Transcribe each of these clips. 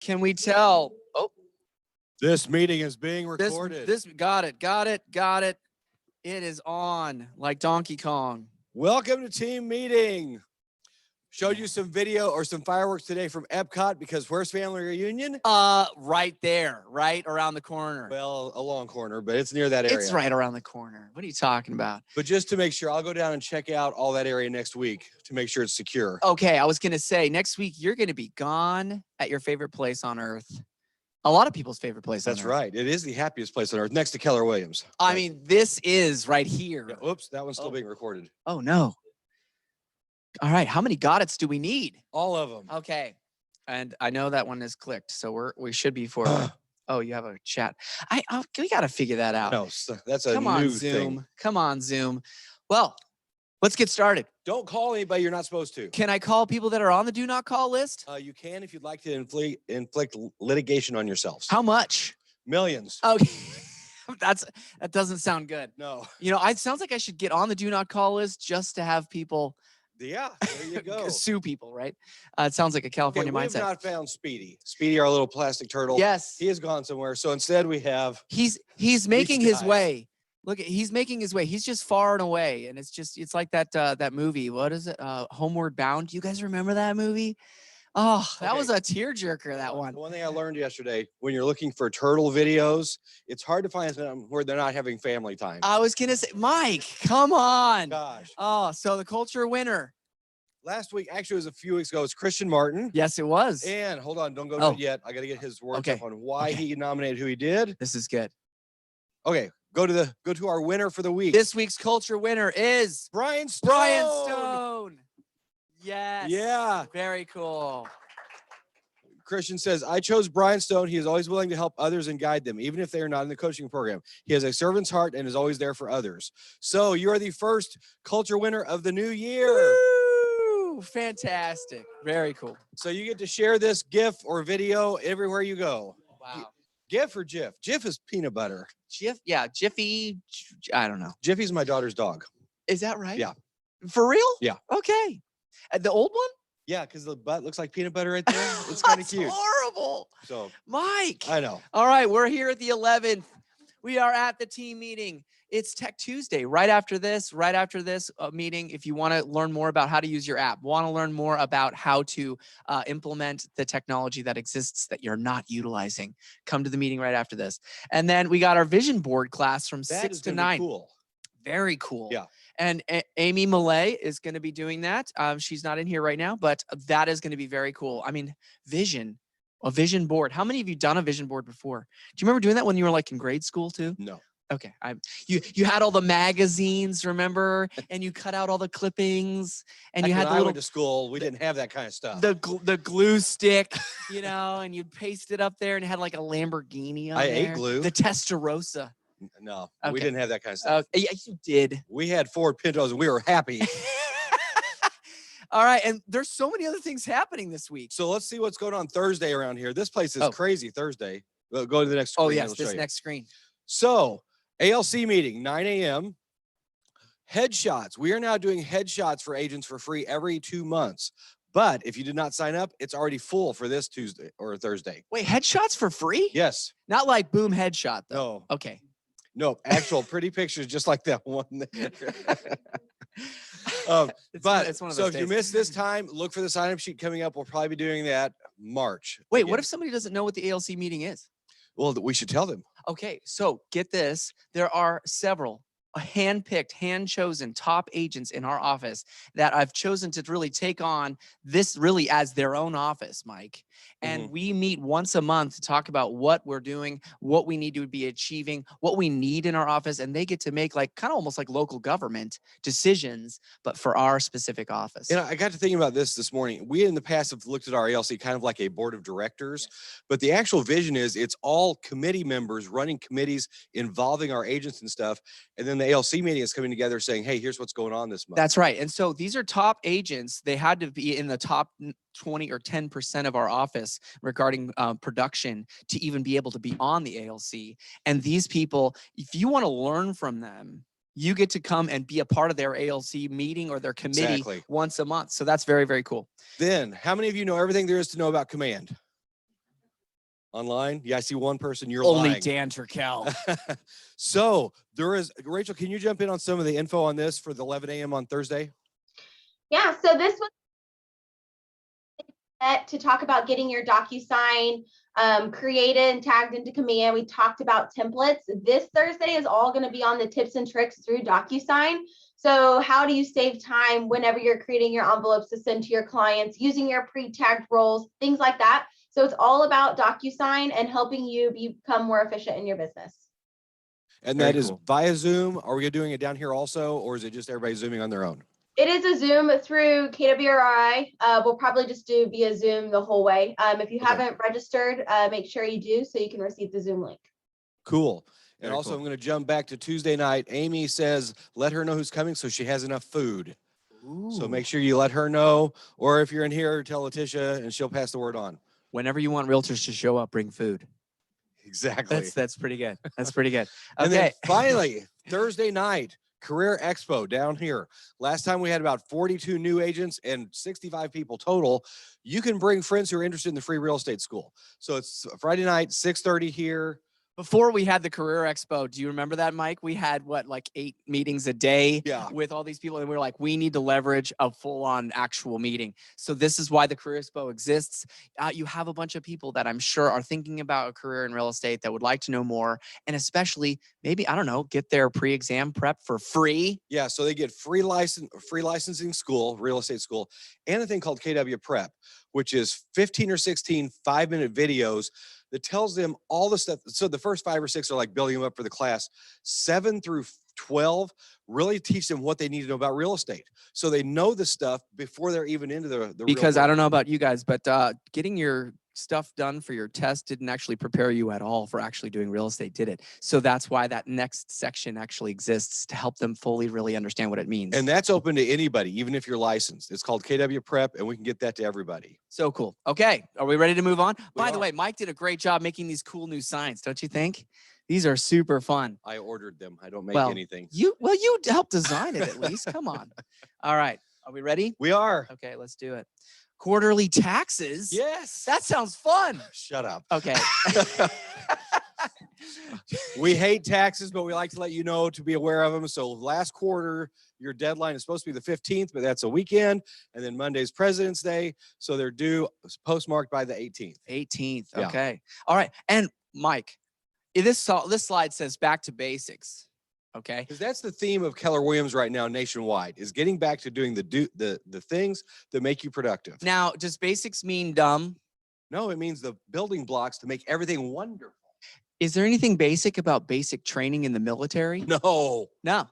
Can we tell? Oh, this meeting is being recorded. This got it. It is on like Donkey Kong. Welcome to team meeting. Showed you some video or some fireworks today from Epcot because where's family reunion? Right there, right around the corner. Well, a long corner, but it's near that area. It's right around the corner. What are you talking about? But just to make sure, I'll go down and check out all that area next week to make sure it's secure. Okay, I was gonna say next week you're gonna be gone at your favorite place on earth. A lot of people's favorite place on earth. That's right. It is the happiest place on earth, next to Keller Williams. I mean, this is right here. Yeah, oops, that one's still being recorded. Oh no. All right, how many got-its do we need? All of them. Okay, and I know that one is clicked, so we should be for. Oh, you have a chat. We got to figure that out. No, that's a Come on, new Zoom. thing. Come on, Zoom. Well, let's get started. Don't call anybody you're not supposed to. Can I call people that are on the do not call list? You can if you'd like to inflict litigation on yourselves. How much? Millions. Okay. That doesn't sound good. No. You know, it sounds like I should get on the do not call list just to have people. Yeah, there you go. Sue people, right? It sounds like a California we mindset. have not found Speedy. Speedy, our little plastic turtle. Yes. He has gone somewhere. So instead we have. He's making his way. Look, he's making his way. He's just far and away. And it's like that movie. What is it? Homeward Bound. You guys remember that movie? Oh, that was a tearjerker, that one. The one thing I learned yesterday, when you're looking for turtle videos, it's hard to find them where they're not having family time. I was going to say, Mike, come on. Gosh. Oh, so the culture winner. Last week, actually, it was a few weeks ago, it was Christian Martin. Yes, it was. And hold on, don't go to it yet. I got to get his words up on why he nominated who he did. This is good. Okay, go to our winner for the week. This week's culture winner is Brian Stone. Brian Stone. Yes. Yeah. Very cool. Christian says, I chose Brian Stone. He is always willing to help others and guide them, even if they are not in the coaching program. He has a servant's heart and is always there for others. So you are the first culture winner of the new year. Woo! Fantastic. Very cool. So you get to share this GIF or video everywhere you go. Wow. GIF or Jif? Jif is peanut butter. Jif, yeah, Jiffy. I don't know. Jiffy's my daughter's dog. Is that right? Yeah. For real? Yeah. Okay. The old one? Yeah, because the butt looks like peanut butter right there. It's kind of cute. Horrible. So, Mike. I know. All right, we're here at the 11th. We are at the team meeting. It's Tech Tuesday. Right after this meeting, if you want to learn more about how to use your app, want to learn more about how to implement the technology that exists that you're not utilizing, come to the meeting right after this. And then we got our vision board class from 6 to 9. Cool. Very cool. Yeah. And Amy Millay is going to be doing that. She's not in here right now, but that is going to be very cool. I mean, a vision board. How many of you done a vision board before? Do you remember doing that when you were like in grade school too? No. Okay. You had all the magazines, remember? And you cut out all the clippings and you had the I little, went to school, we didn't have that kind of stuff. the glue stick, and you'd paste it up there and it had like a Lamborghini on there. I ate glue. The Testarossa. No, Okay. we didn't have that kind of stuff. Yeah, you did. We had Ford Pintos and we were happy. All right, and there's so many other things happening this week. So let's see what's going on Thursday around here. This place is crazy Thursday. Go to the next screen. Oh, yes, this next screen. So ALC meeting, 9 a.m. Headshots. We are now doing headshots for agents for free every 2 months. But if you did not sign up, it's already full for this Tuesday or Thursday. Wait, headshots for free? Yes. Not like boom headshot, though. No. Okay. No, actual pretty pictures just like that one there. It's one of those so if days. you miss this time, look for the sign-up sheet coming up. We'll probably be doing that March. Wait, again. what if somebody doesn't know what the ALC meeting is? Well, we should tell them. Okay, so get this. There are several hand-picked, hand-chosen top agents in our office that I've chosen to really take on this really as their own office, Mike. And we meet once a month to talk about what we're doing, what we need to be achieving, what we need in our office. And they get to make like kind of almost like local government decisions, but for our specific office. I got to thinking about this morning. We in the past have looked at our ALC kind of like a board of directors, but the actual vision is it's all committee members running committees involving our agents and stuff. And then the ALC meeting is coming together saying, hey, here's what's going on this month. That's right. And so these are top agents. They had to be in the top 20 or 10% of our office regarding production to even be able to be on the ALC. And these people, if you want to learn from them, you get to come and be a part of their ALC meeting or their committee once a month. So that's very, very cool. Then how many of you know everything there is to know about command? Online? Yeah, I see one person. You're Only lying. Dan Turkel. So there is, Rachel, can you jump in on some of the info on this for the 11 a.m. on Thursday? Yeah, so this was to talk about getting your DocuSign created and tagged into command. We talked about templates. This Thursday is all going to be on the tips and tricks through DocuSign. So how do you save time whenever you're creating your envelopes to send to your clients, using your pre-tagged roles, things like that. So it's all about DocuSign and helping you become more efficient in your business. And Very that is cool. via Zoom. Are we doing it down here also, or is it just everybody Zooming on their own? It is a Zoom through KWRI. We'll probably just do via Zoom the whole way. If you haven't registered, make sure you do so you can receive the Zoom link. Cool. And Very also, cool. I'm going to jump back to Tuesday night. Amy says, let her know who's coming so she has enough food. So make sure you let her know, or if you're in here, tell Letitia and she'll pass the word on. Whenever you want realtors to show up, bring food. Exactly. That's pretty good. That's pretty good. And then Okay. finally, Thursday night, Career Expo down here. Last time we had about 42 new agents and 65 people total. You can bring friends who are interested in the free real estate school. So it's Friday night, 6:30 here. Before we had the Career Expo, do you remember that, Mike? We had what, like 8 meetings a day Yeah. with all these people, and we were like, we need to leverage a full-on actual meeting. So this is why the Career Expo exists. You have a bunch of people that I'm sure are thinking about a career in real estate that would like to know more, and especially maybe, I don't know, get their pre-exam prep for free. Yeah, so they get free licensing school, real estate school, and a thing called KW Prep, which is 15 or 16 5-minute videos that tells them all the stuff. So the first 5 or 6 are like building them up for the class. 7 through 12 really teach them what they need to know about real estate. So they know the stuff before they're even into the real Because I world. don't know about you guys, but getting your stuff done for your test didn't actually prepare you at all for actually doing real estate, did it? So that's why that next section actually exists, to help them fully really understand what it means. And that's open to anybody, even if you're licensed. It's called KW Prep, and we can get that to everybody. So cool. Okay, are we ready to move on? By the are. way, Mike did a great job making these cool new signs, don't you think? These are super fun. I ordered them. I don't make Well, anything. You helped design it at least. Come on. All right, are we ready? We are. Okay, let's do it. Quarterly taxes. Yes. That sounds fun. Shut up. Okay. We hate taxes, but we like to let you know to be aware of them. So last quarter, your deadline is supposed to be the 15th, but that's a weekend. And then Monday's President's Day. So they're due postmarked by the 18th. 18th. Yeah. Okay. All right. And Mike, this slide says back to basics. Okay. Because that's the theme of Keller Williams right now nationwide, is getting back to doing the things that make you productive. Now, does basics mean dumb? No, it means the building blocks to make everything wonderful. Is there anything basic about basic training in the military? No. No.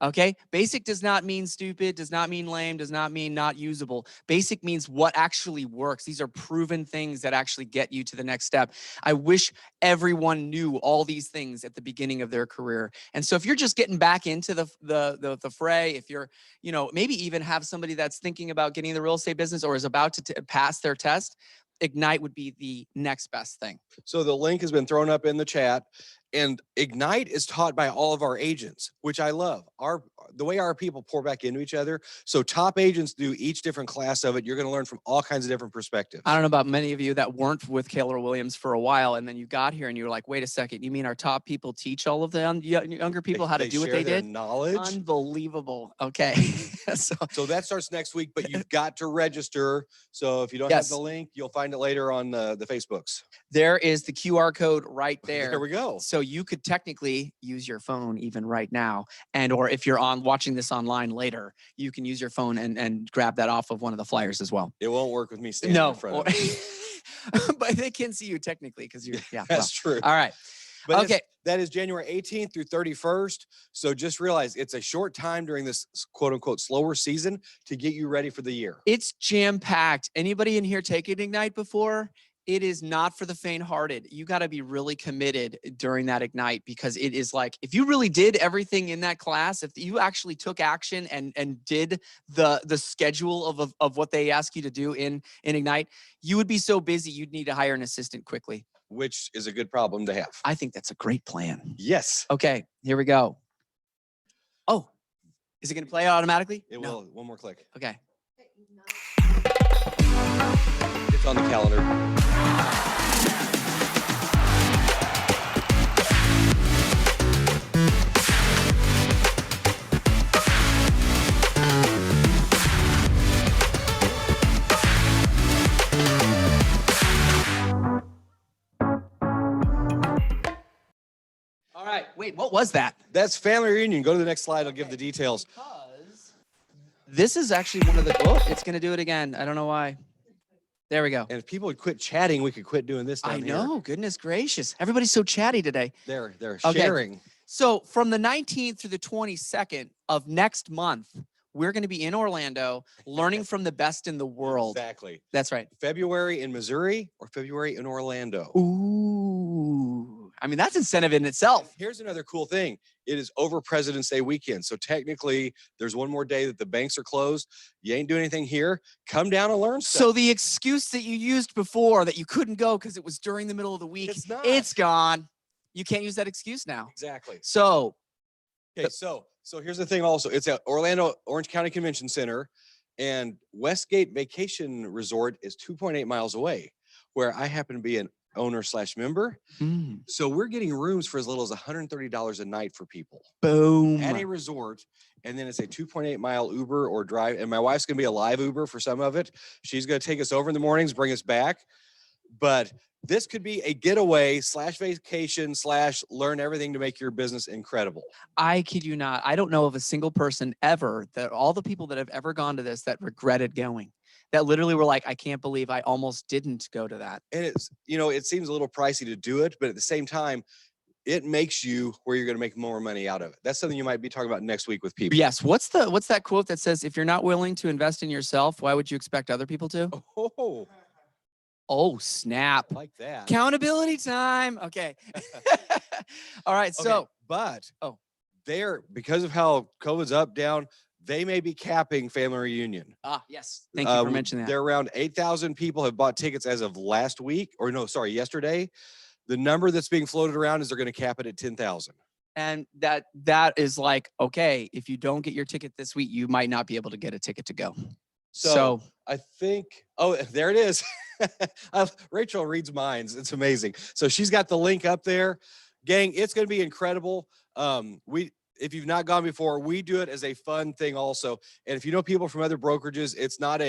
Okay. Basic does not mean stupid, does not mean lame, does not mean not usable. Basic means what actually works. These are proven things that actually get you to the next step. I wish everyone knew all these things at the beginning of their career. And so if you're just getting back into the fray, if you're, maybe even have somebody that's thinking about getting in the real estate business or is about to pass their test, Ignite would be the next best thing. So the link has been thrown up in the chat, and Ignite is taught by all of our agents, which I love. The way our people pour back into each other. So top agents do each different class of it. You're going to learn from all kinds of different perspectives. I don't know about many of you that weren't with Keller Williams for a while, and then you got here and you were like, wait a second, you mean our top people teach all of the younger people how to do what they their did? knowledge. Unbelievable. Okay. So that starts next week, but you've got to register. So if you don't have the link, you'll find it later on the Facebooks. There is the QR code right there. There we go. So you could technically use your phone even right now. Or if you're watching this online later, you can use your phone and grab that off of one of the flyers as well. It won't work with me standing in front of it. But they can see you technically because you're, yeah. That's true. All right. But okay. That is January 18th through 31st. So just realize it's a short time during this quote unquote slower season to get you ready for the year. It's jam packed. Anybody in here taken Ignite before? It is not for the faint-hearted. You got to be really committed during that Ignite, because it is like, if you really did everything in that class, if you actually took action and did the schedule of what they ask you to do in Ignite, you would be so busy you'd need to hire an assistant quickly. Which is a good problem to have. I think that's a great plan. Yes. Okay, here we go. Oh, is it going to play automatically? It will. One more click. Okay. It's on the calendar. Wait, what was that? That's family reunion. Go to the next slide. I'll give the details. Because this is actually one of the, oh, it's going to do it again. I don't know why. There we go. And if people would quit chatting, we could quit doing this down I here. know. Goodness gracious. Everybody's so chatty today. They're Okay. sharing. So from the 19th through the 22nd of next month, we're going to be in Orlando learning from the best in the world. Exactly. That's right. February in Missouri or February in Orlando. Ooh. I mean, that's incentive in itself. Here's another cool thing. It is over President's Day weekend. So technically, there's one more day that the banks are closed. You ain't doing anything here. Come down and learn stuff. So the excuse that you used before that you couldn't go because it was during the middle of the week, It's not. it's gone. You can't use that excuse now. Exactly. So Okay, so here's the thing also. It's at Orlando Orange County Convention Center, and Westgate Vacation Resort is 2.8 miles away, where I happen to be an owner/member. So we're getting rooms for as little as $130 a night for people boom. at a resort. And then it's a 2.8 mile Uber or drive. And my wife's going to be a live Uber for some of it. She's going to take us over in the mornings, bring us back. But this could be a getaway / vacation / learn everything to make your business incredible. I kid you not. I don't know of a single person ever that all the people that have ever gone to this that regretted going, that literally were like, I can't believe I almost didn't go to that. And it's, it seems a little pricey to do it, but at the same time, it makes you where you're going to make more money out of it. That's something you might be talking about next week with people. Yes. What's that quote that says, if you're not willing to invest in yourself, why would you expect other people to? Oh, snap. Like that. Accountability time. Okay. All right. So, but because of how COVID's up, down, they may be capping family reunion. Yes. Thank you for mentioning that. There around 8,000 people have bought tickets as of yesterday. The number that's being floated around is they're going to cap it at 10,000. And that is like, okay, if you don't get your ticket this week, you might not be able to get a ticket to go. So I think, there it is. Rachel reads minds. It's amazing. So she's got the link up there. Gang, it's going to be incredible. If you've not gone before, we do it as a fun thing also. And if you know people from other brokerages, it's not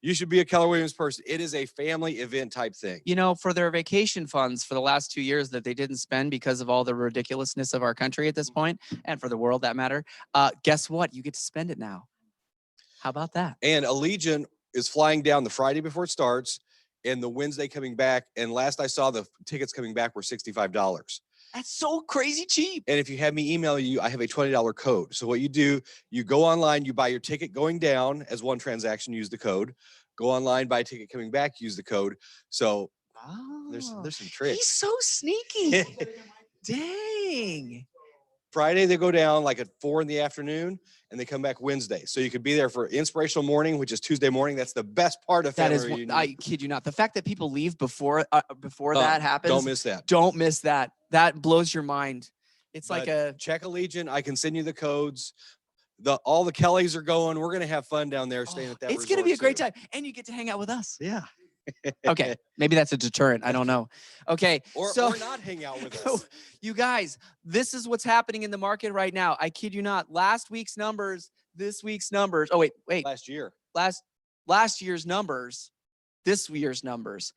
you should be a Keller Williams person. It is a family event type thing. For their vacation funds for the last 2 years that they didn't spend because of all the ridiculousness of our country at this point, and for the world that matter, guess what? You get to spend it now. How about that? And Allegiant is flying down the Friday before it starts and the Wednesday coming back. And last I saw, the tickets coming back were $65. That's so crazy cheap. And if you have me email you, I have a $20 code. So what you do, you go online, you buy your ticket going down as one transaction, use the code. Go online, buy a ticket coming back, use the code. So there's some tricks. He's so sneaky. Dang. Friday, they go down like at 4 in the afternoon and they come back Wednesday. So you could be there for inspirational morning, which is Tuesday morning. That's the best part of family reunion. I kid you not. The fact that people leave before that happens. Don't miss that. Don't miss that. That blows your mind. It's like check Allegiant. I can send you the codes. All the Kellys are going. We're going to have fun down there staying at that It's going to be a great time. And you get to hang out with us. Yeah. Okay. Maybe that's a deterrent. I don't know. Okay. Or not hang out with us. You guys, this is what's happening in the market right now. I kid you not. Last week's numbers, this week's numbers. Oh, wait. Last year. Last year's numbers, this year's numbers.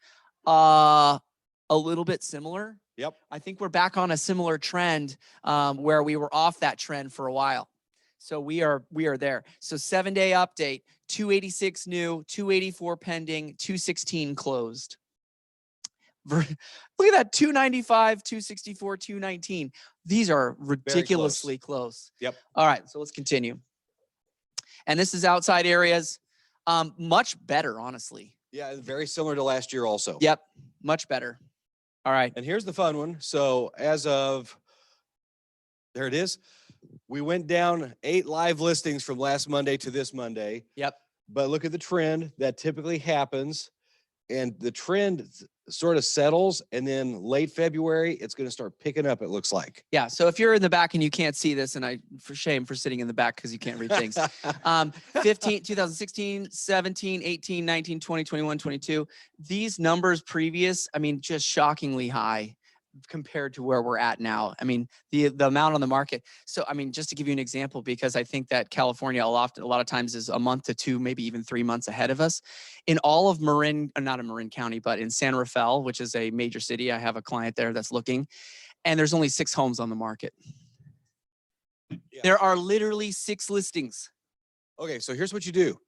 A little bit similar. Yep. I think we're back on a similar trend where we were off that trend for a while. So we are there. So 7-day update, 286 new, 284 pending, 216 closed. Look at that, 295, 264, 219. These are ridiculously close. Yep. All right, so let's continue. And this is outside areas. Much better, honestly. Yeah, very similar to last year also. Yep, much better. All right. And here's the fun one. So there it is. We went down 8 live listings from last Monday to this Monday. Yep. But look at the trend that typically happens. And the trend sort of settles. And then late February, it's going to start picking up, it looks like. Yeah. So if you're in the back and you can't see this, and for shame for sitting in the back because you can't read things. 2016, 17, 18, 19, 20, 21, 22. These numbers previous, I mean, just shockingly high. compared to where we're at now. I mean, the amount on the market. So, I mean, just to give you an example, because I think that California a lot of times is a month to 2, maybe even 3 months ahead of us. In all of Marin, not in Marin County, but in San Rafael, which is a major city, I have a client there that's looking, and there's only 6 homes on the market. Yeah. There are literally 6 listings. Okay, so here's what you do.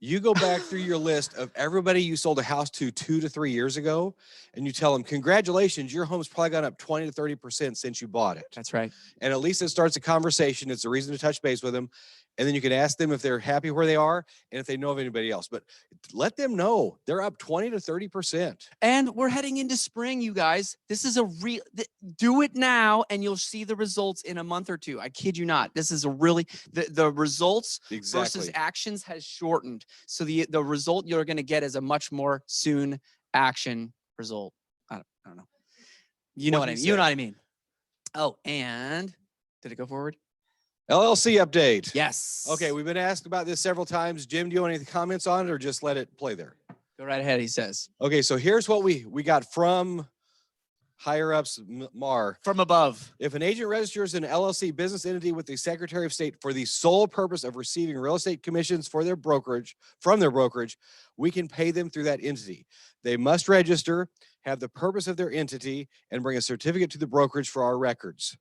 You go back through your list of everybody you sold a house to 2 to 3 years ago, and you tell them, congratulations, your home's probably gone up 20 to 30% since you bought it. That's right. And at least it starts a conversation. It's a reason to touch base with them. And then you can ask them if they're happy where they are and if they know of anybody else. But let them know they're up 20 to 30%. And we're heading into spring, you guys. This is a real, do it now and you'll see the results in a month or 2. I kid you not. This is a really, the results versus actions has shortened. So the result you're going to get is a much more soon action result. I don't know. You know what I mean? You know what I mean? Oh, and did it go forward? LLC update. Yes. Okay, we've been asked about this several times. Jim, do you want any comments on it or just let it play there? Go right ahead, he says. Okay, so here's what we got from higher ups, Mar. From above. If an agent registers an LLC business entity with the Secretary of State for the sole purpose of receiving real estate commissions for their brokerage, from their brokerage, we can pay them through that entity. They must register, have the purpose of their entity, and bring a certificate to the brokerage for our records.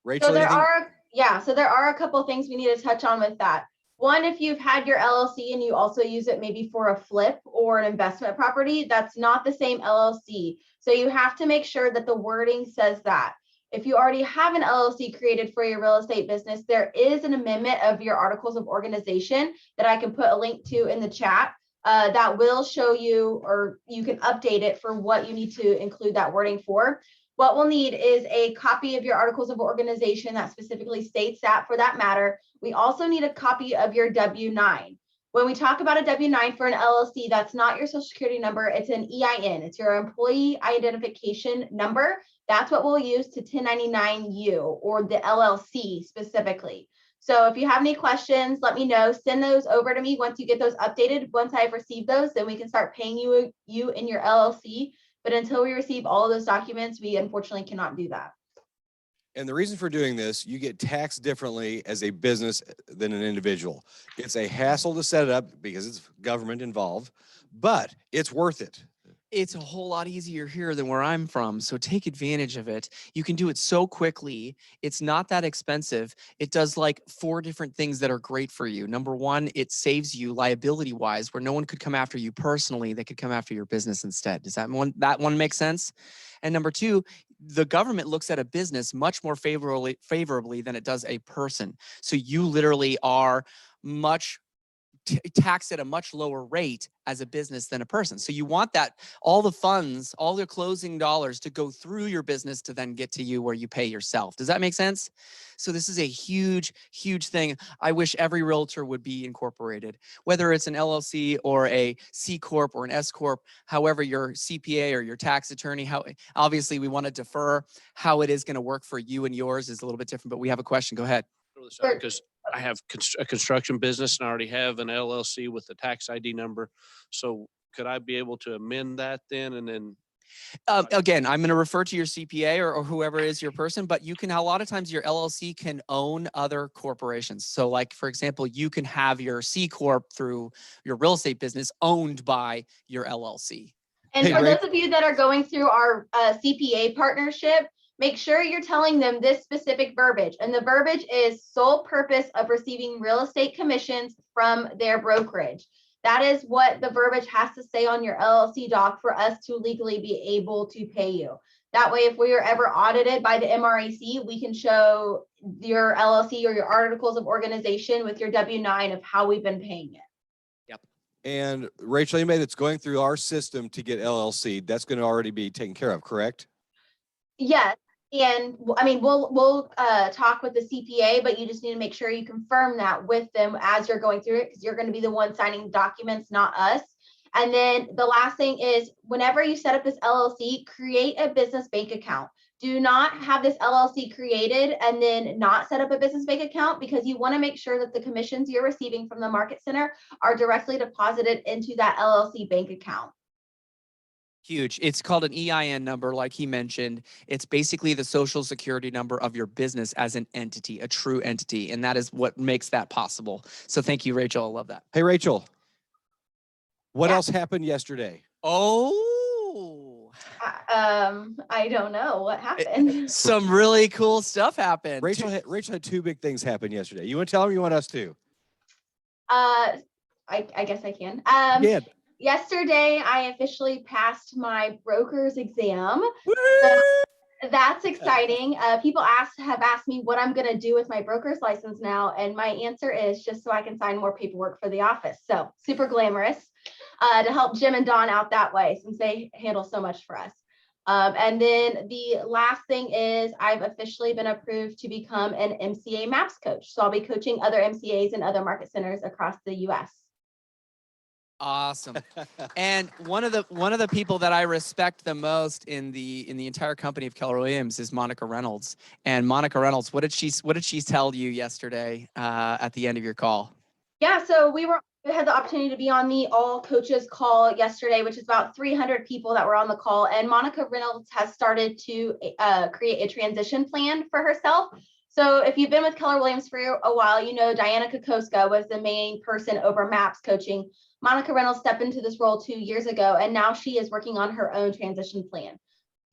Rachel, so there are a couple of things we need to touch on with that. One, if you've had your LLC and you also use it maybe for a flip or an investment property, that's not the same LLC. So you have to make sure that the wording says that. If you already have an LLC created for your real estate business, there is an amendment of your articles of organization that I can put a link to in the chat that will show you, or you can update it for what you need to include that wording for. What we'll need is a copy of your articles of organization that specifically states that for that matter. We also need a copy of your W-9. When we talk about a W-9 for an LLC, that's not your social security number. It's an EIN. It's your employee identification number. That's what we'll use to 1099-U or the LLC specifically. So if you have any questions, let me know. Send those over to me once you get those updated. Once I've received those, then we can start paying you in your LLC. But until we receive all of those documents, we unfortunately cannot do that. And the reason for doing this, you get taxed differently as a business than an individual. It's a hassle to set it up because it's government involved, but it's worth it. It's a whole lot easier here than where I'm from. So take advantage of it. You can do it so quickly. It's not that expensive. It does like 4 different things that are great for you. Number 1, it saves you liability wise, where no one could come after you personally. They could come after your business instead. Does that one make sense? And number 2, the government looks at a business much more favorably than it does a person. So you literally are much taxed at a much lower rate as a business than a person. So you want that, all the funds, all the closing dollars to go through your business to then get to you where you pay yourself. Does that make sense? So this is a huge, huge thing. I wish every realtor would be incorporated, whether it's an LLC or a C Corp or an S Corp, however your CPA or your tax attorney, how obviously we want to defer. How it is going to work for you and yours is a little bit different, but we have a question. Go ahead. Because I have a construction business and I already have an LLC with the tax ID number. So could I be able to amend that then and then? Again, I'm going to refer to your CPA or whoever is your person, but you can, a lot of times your LLC can own other corporations. So like, for example, you can have your C Corp through your real estate business owned by your LLC. And for those of you that are going through our CPA partnership, make sure you're telling them this specific verbiage. And the verbiage is sole purpose of receiving real estate commissions from their brokerage. That is what the verbiage has to say on your LLC doc for us to legally be able to pay you. That way, if we are ever audited by the MRAC, we can show your LLC or your articles of organization with your W-9 of how we've been paying it. Yep. And Rachel, anybody that's going through our system to get LLC, that's going to already be taken care of, correct? Yes. And I mean, we'll talk with the CPA, but you just need to make sure you confirm that with them as you're going through it, because you're going to be the one signing documents, not us. And then the last thing is, whenever you set up this LLC, create a business bank account. Do not have this LLC created and then not set up a business bank account, because you want to make sure that the commissions you're receiving from the market center are directly deposited into that LLC bank account. Huge. It's called an EIN number, like he mentioned. It's basically the social security number of your business as an entity, a true entity. And that is what makes that possible. So thank you, Rachel. I love that. Hey, Rachel, what Yeah. else happened yesterday? Oh, I don't know what happened. some really cool stuff happened. Rachel had two big things happen yesterday. You want to tell them or you want us to? I guess I can. Yeah. Yesterday I officially passed my broker's exam. That's exciting. People have asked me what I'm going to do with my broker's license now. And my answer is just so I can sign more paperwork for the office. So super glamorous to help Jim and Dawn out that way since they handle so much for us. And then the last thing is I've officially been approved to become an MCA MAPS coach. So I'll be coaching other MCAs and other market centers across the US. Awesome. And one of the people that I respect the most in the entire company of Keller Williams is Monica Reynolds. And Monica Reynolds, what did she tell you yesterday at the end of your call? Yeah, so we had the opportunity to be on the all coaches call yesterday, which is about 300 people that were on the call. And Monica Reynolds has started to create a transition plan for herself. So if you've been with Keller Williams for a while, you know Diana Kokoska was the main person over MAPS coaching. Monica Reynolds stepped into this role 2 years ago, and now she is working on her own transition plan.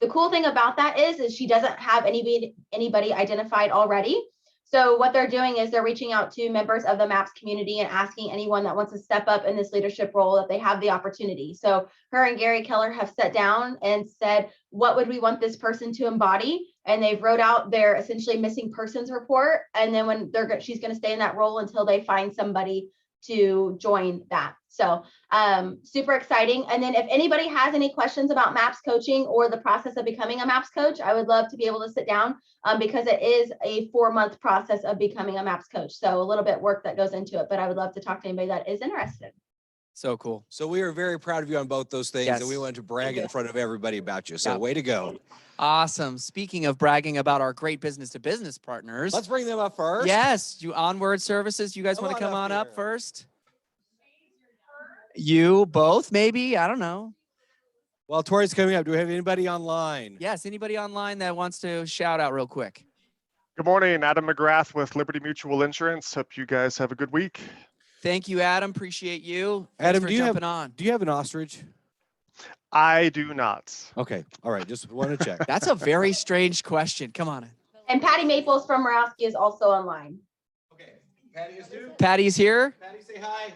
The cool thing about that is she doesn't have anybody identified already. So what they're doing is they're reaching out to members of the MAPS community and asking anyone that wants to step up in this leadership role that they have the opportunity. So her and Gary Keller have sat down and said, what would we want this person to embody? And they've wrote out their essentially missing persons report. And then when she's going to stay in that role until they find somebody to join that. So super exciting. And then if anybody has any questions about MAPS coaching or the process of becoming a MAPS coach, I would love to be able to sit down because it is a 4-month process of becoming a MAPS coach. So a little bit work that goes into it, but I would love to talk to anybody that is interested. So cool. So we are very proud of you on both those things. Yes. And we wanted to brag in front of everybody about you. So way to go. Awesome. Speaking of bragging about our great business to business partners. Let's bring them up first. Yes. You Onward Services. You guys want to come on up first? You both, maybe? I don't know. Well, Tori's coming up. Do we have anybody online? Yes. Anybody online that wants to shout out real quick? Good morning, Adam McGrath with Liberty Mutual Insurance. Hope you guys have a good week. Thank you, Adam. Appreciate you. Adam, Thanks for jumping on. Do you have an ostrich? I do not. Okay. All right. Just want to check. That's a very strange question. Come on. And Patty Maples from Murawski is also online. Okay. Patty is too? Patty's here. Patty, say hi.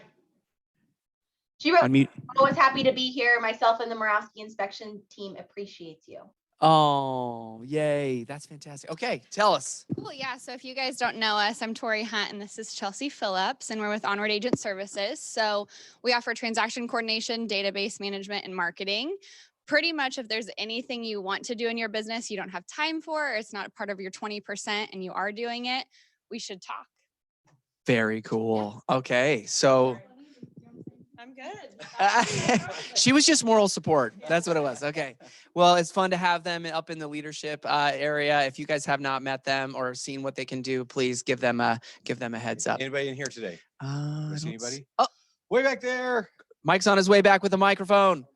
She wrote, Unmute. always happy to be here. Myself and the Murawski inspection team appreciates you. Oh, yay. That's fantastic. Okay. Tell us. Cool, yeah. So if you guys don't know us, I'm Tori Hunt and this is Chelsea Phillips and we're with Onward Agent Services. So we offer transaction coordination, database management, and marketing. Pretty much if there's anything you want to do in your business, you don't have time for, or it's not part of your 20% and you are doing it, we should talk. Very cool. Okay. So I'm good. she was just moral support. That's what it was. Okay. Well, it's fun to have them up in the leadership area. If you guys have not met them or seen what they can do, please give them a heads up. Anybody in here today? See anybody? Oh, way back there. Mike's on his way back with a microphone.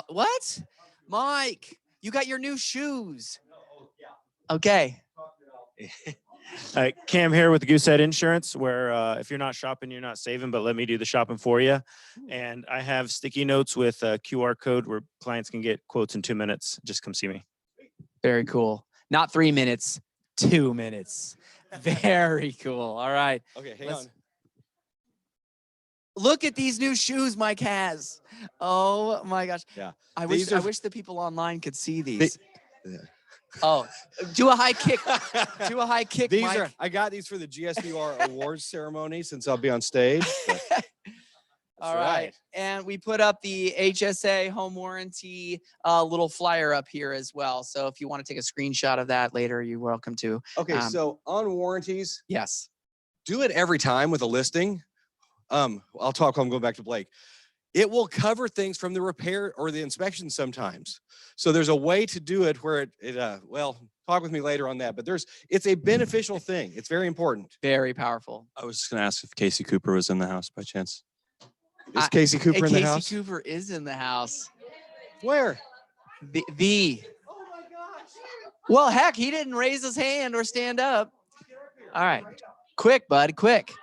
What? Mike, you got your new shoes. Okay. Cam here with Goosehead Insurance, where if you're not shopping, you're not saving, but let me do the shopping for you. And I have sticky notes with a QR code where clients can get quotes in 2 minutes. Just come see me. Very cool. Not 3 minutes, 2 minutes. Very cool. All right. Okay, hang on. Look at these new shoes Mike has. Oh my gosh. Yeah. I These wish the people online could see these. Oh, do a high kick. Do a high kick, These Mike. I got these for the GSBR awards ceremony since I'll be on stage. All right. And we put up the Hsa Home Warranty little flyer up here as well. So if you want to take a screenshot of that later, you're welcome to. Okay, so on warranties, Yes. do it every time with a listing. I'll talk while I'm going back to Blake. It will cover things from the repair or the inspection sometimes. So there's a way to do it where well, talk with me later on that, but it's a beneficial thing. It's very important. Very powerful. I was just going to ask if Casey Cooper was in the house by chance. Is Casey Cooper in the Casey house? Cooper is in the house. Where? The. Well, heck, he didn't raise his hand or stand up. All right. Quick, bud, quick.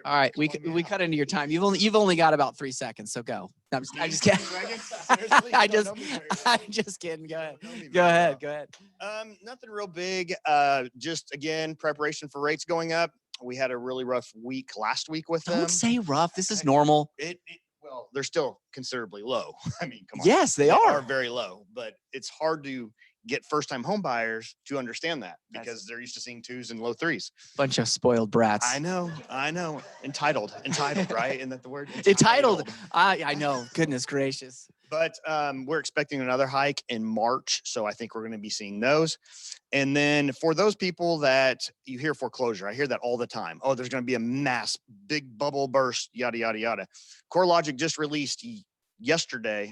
All right, we cut into your time. You've only got about 3 seconds, so go. No, I'm just kidding. I'm just kidding. Go ahead. Go ahead. Nothing real big. Just again, preparation for rates going up. We had a really rough week last week with them. Don't say rough. This is normal. Well, they're still considerably low. I mean, come on. Yes, they are. Very low, but it's hard to get first-time home buyers to understand that because they're used to seeing 2s and low 3s. Bunch of spoiled brats. I know. Entitled, right? Isn't that the word? Entitled. I know. Goodness gracious. But we're expecting another hike in March, so I think we're going to be seeing those. And then for those people that you hear foreclosure, I hear that all the time. Oh, there's going to be a mass, big bubble burst, yada, yada, yada. CoreLogic just released yesterday,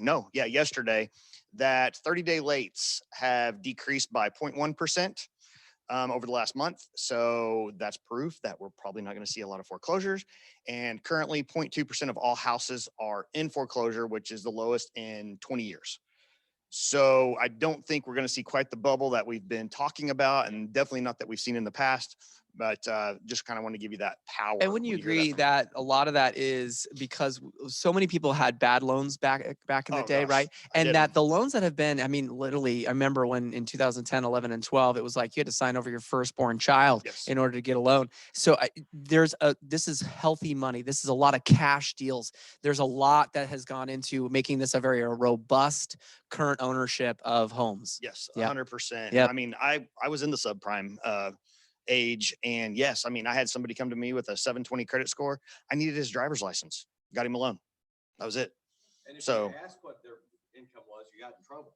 that 30-day lates have decreased by 0.1% over the last month. So that's proof that we're probably not going to see a lot of foreclosures. And currently 0.2% of all houses are in foreclosure, which is the lowest in 20 years. So I don't think we're going to see quite the bubble that we've been talking about, and definitely not that we've seen in the past. But just kind of want to give you that power. And wouldn't you agree that a lot of that is because so many people had bad loans back in the day, gosh, right? And that the loans that have been, I mean, literally, I remember when in 2010, 11, and 12, it was like you had to sign over your firstborn child in order to get a loan. So this is healthy money. This is a lot of cash deals. There's a lot that has gone into making this a very robust current ownership of homes. Yes, 100%. Yep. I mean, I was in the subprime age, and yes, I mean, I had somebody come to me with a 720 credit score. I needed his driver's license, got him a loan. That was it. And if So you asked what their income was, you got in trouble.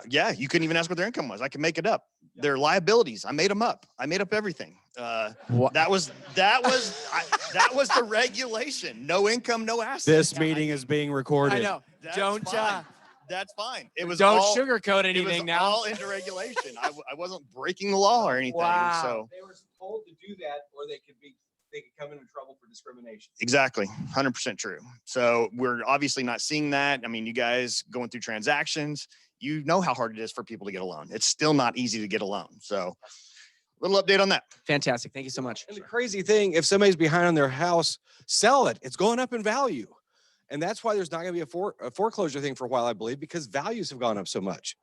Yeah, you couldn't even ask what their income was. I can make it up. Their liabilities, I made them up. I made up everything. That was the regulation. No income, no assets. This meeting is being recorded. I know. That's fine. It was Don't all, sugarcoat it was anything now. all into regulation. I wasn't breaking the law or anything. Wow. So They were told to do that, or they could come into trouble for discrimination. exactly, 100% true. So we're obviously not seeing that. I mean, you guys going through transactions, you know how hard it is for people to get a loan. It's still not easy to get a loan. So little update on that. Fantastic. Thank you so much. And the crazy thing, if somebody's behind on their house, sell it. It's going up in value. And that's why there's not going to be a foreclosure thing for a while, I believe, because values have gone up so much.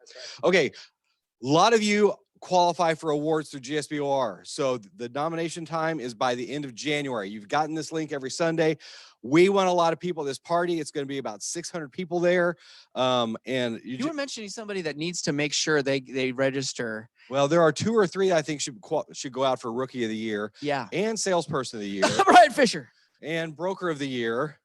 Okay. A lot of you qualify for awards through GSBOR. So the nomination time is by the end of January. You've gotten this link every Sunday. We want a lot of people at this party. It's going to be about 600 people there. And You were mentioning somebody that needs to make sure they register. well, there are 2 or 3 I think should go out for Rookie of the Year. Yeah. And Salesperson of the Year. Brian Fisher. And Broker of the Year.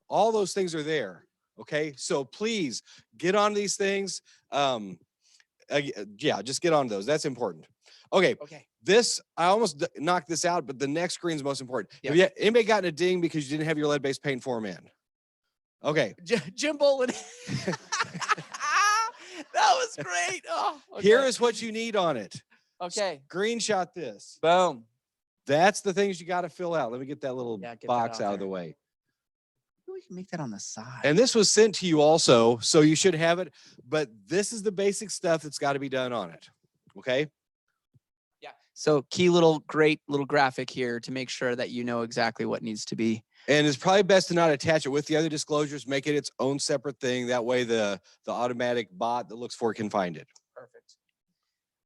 All those things are there. Okay. So please get on these things. Yeah, just get on those. That's important. Okay. This, I almost knocked this out, but the next screen is most important. Yeah. Have anybody gotten a ding because you didn't have your lead-based paint form in? Okay. Jim Bolin. That was great. Oh, okay. Here is what you need on it. Okay. Screenshot this. Boom. That's the things you got to fill out. Let me get that little Yeah, get that box out out of there. the way. We can make that on the side. And this was sent to you also, so you should have it. But this is the basic stuff that's got to be done on it. Okay. Yeah. So great little graphic here to make sure that you know exactly what needs to be. And it's probably best to not attach it with the other disclosures. Make it its own separate thing. That way the automatic bot that looks for it can find it. Perfect.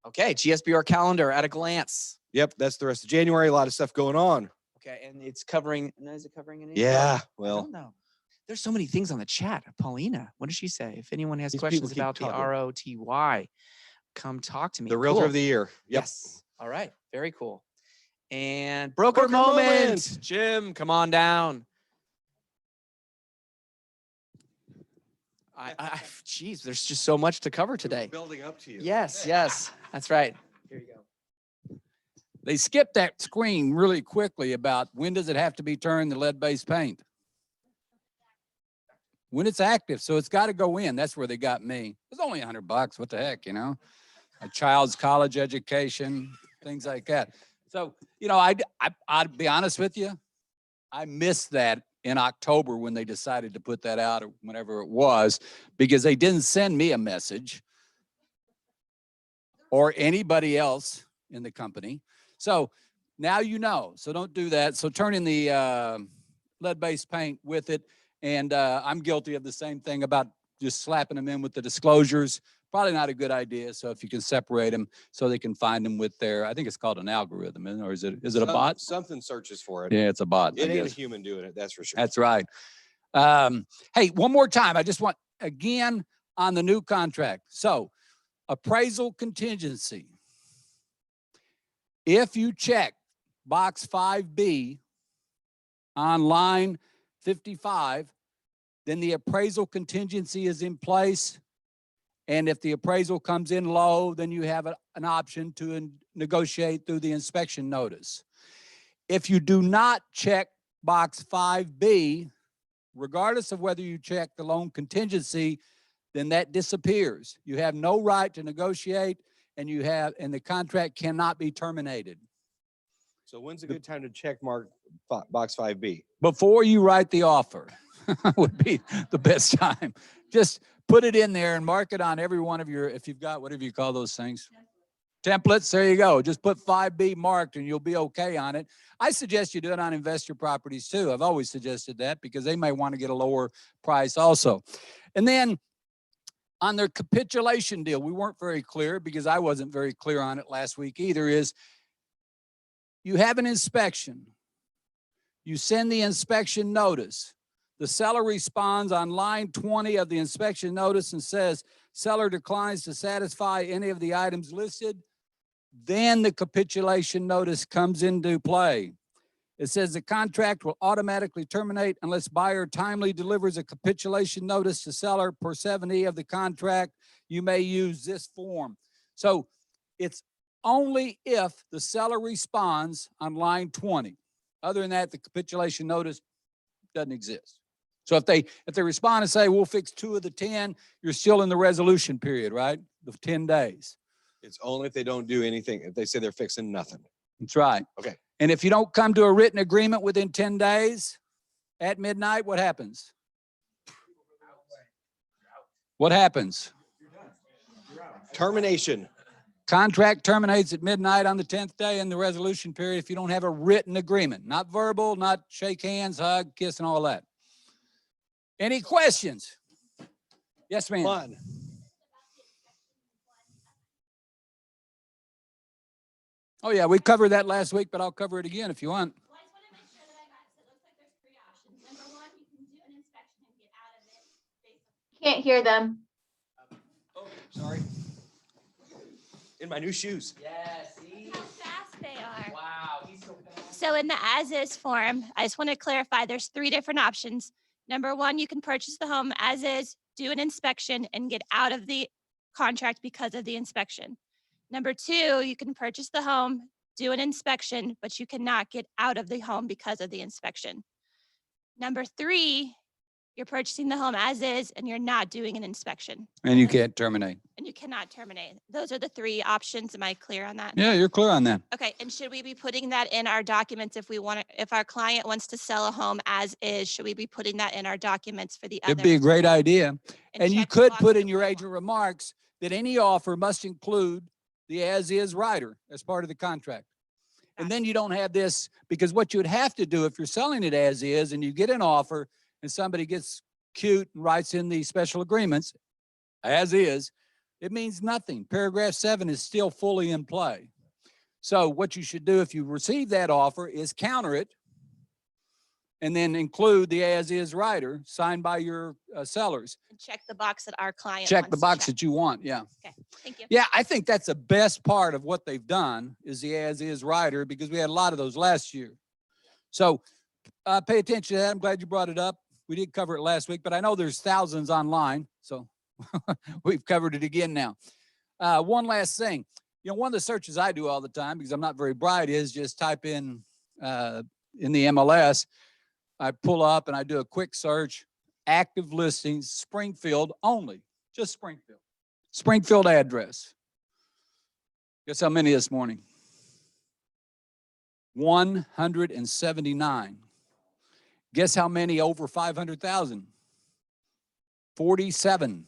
Okay. GSBR calendar at a glance. Yep. That's the rest of January. A lot of stuff going on. Okay. And it's covering, is it covering anything? Yeah. I Well, don't know. There's so many things on the chat. Paulina, what did she say? If anyone has These people questions keep about the talking. ROTY, come talk to me. the Realtor Cool. of the Year. Yep. Yes. All right. Very cool. And broker Broker moment. moment. Jim, come on down. Geez, there's just so much to cover today. Building up to you. Yes, that's right. Here you go. They skipped that screen really quickly about when does it have to be turned to lead-based paint? When it's active, so it's got to go in. That's where they got me. It's only $100. What the heck, you know? A child's college education, things like that. So, you know, I'd be honest with you. I missed that in October when they decided to put that out or whenever it was, because they didn't send me a message or anybody else in the company. So now you know, so don't do that. So turn in the lead-based paint with it. And I'm guilty of the same thing about just slapping them in with the disclosures. Probably not a good idea. So if you can separate them so they can find them with their, I think it's called an algorithm, or is it a bot? Something searches for it. Yeah, it's a bot. It I ain't a guess. human doing it, that's for sure. That's right. Hey, one more time. I just want, again, on the new contract. So appraisal contingency. If you check box 5B on line 55, then the appraisal contingency is in place. And if the appraisal comes in low, then you have an option to negotiate through the inspection notice. If you do not check box 5B, regardless of whether you check the loan contingency, then that disappears. You have no right to negotiate, and the contract cannot be terminated. So when's a good time to check mark box 5B? Before you write the offer would be the best time. Just put it in there and mark it on every one of your, if you've got, whatever you call those things. Templates, there you go. Just put 5B marked and you'll be okay on it. I suggest you do it on investor properties too. I've always suggested that because they may want to get a lower price also. And then on their capitulation deal, we weren't very clear because I wasn't very clear on it last week either, is you have an inspection. You send the inspection notice. The seller responds on line 20 of the inspection notice and says, seller declines to satisfy any of the items listed. Then the capitulation notice comes into play. It says the contract will automatically terminate unless buyer timely delivers a capitulation notice to seller per 7E of the contract. You may use this form. So it's only if the seller responds on line 20. Other than that, the capitulation notice doesn't exist. So if they respond and say, we'll fix 2 of the 10, you're still in the resolution period, right? The 10 days. It's only if they don't do anything, if they say they're fixing nothing. That's right. Okay. And if you don't come to a written agreement within 10 days at midnight, what happens? What happens? Termination. Contract terminates at midnight on the 10th day in the resolution period if you don't have a written agreement. Not verbal, not shake hands, hug, kiss, and all that. Any questions? Yes, ma'am. Fun. Oh, yeah, we covered that last week, but I'll cover it again if you want. Well, I just want to make sure that I got it. So it looks like there's 3 options. Number 1, you can do an inspection and get out of it. Can't hear them. Oh, sorry. In my new shoes. Yes. How fast they are. Wow, he's so fast. So in the as-is form, I just want to clarify, there's 3 different options. Number 1, you can purchase the home as is, do an inspection, and get out of the contract because of the inspection. Number 2, you can purchase the home, do an inspection, but you cannot get out of the home because of the inspection. Number 3, you're purchasing the home as is, and you're not doing an inspection, And you can't terminate. and you cannot terminate. Those are the 3 options. Am I clear on that? Yeah, you're clear on that. Okay, and should we be putting that in our documents if we want to, if our client wants to sell a home as is, should we be putting that in our documents for the other? It'd be a great idea. And you check the could box put if in we your want. agent remarks that any offer must include the as-is rider as part of the contract. And then you don't have this, because what you would have to do if you're selling it as is and you get an offer and somebody gets cute and writes in the special agreements as is, it means nothing. Paragraph 7 is still fully in play. So what you should do if you receive that offer is counter it and then include the as-is rider signed by your sellers. And check the box that our client Check the wants to box check. that you want, yeah. Okay, thank you. Yeah, I think that's the best part of what they've done is the as-is rider, because we had a lot of those last year. So pay attention to that. I'm glad you brought it up. We did cover it last week, but I know there's thousands online, so we've covered it again now. One last thing. You know, one of the searches I do all the time, because I'm not very bright, is just type in the MLS. I pull up and I do a quick search, active listings, Springfield only, just Springfield. Springfield address. Guess how many this morning? 179. Guess how many over 500,000? 47.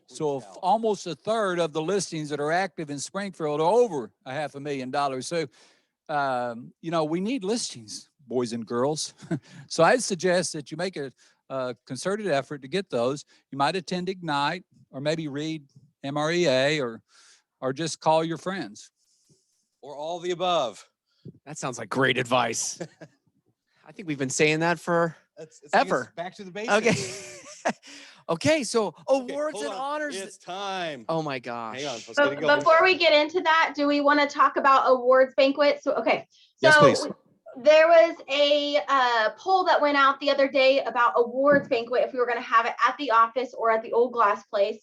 So almost a third of the listings that are active in Springfield are over $500,000. So, you know, we need listings, boys and girls. So I'd suggest that you make a concerted effort to get those. You might attend Ignite or maybe read MREA or just call your friends. Or all the above. That sounds like great advice. I think we've been saying that for It's like it's ever. back to the basics. Okay. Okay, so Okay, awards hold and on. honors. It's time. Oh my gosh. Hang on. Let's get it going. Before we get into that, do we want to talk about awards banquet? So, okay. Yes, So please. there was a poll that went out the other day about awards banquet, if we were going to have it at the office or at the Old Glass Place.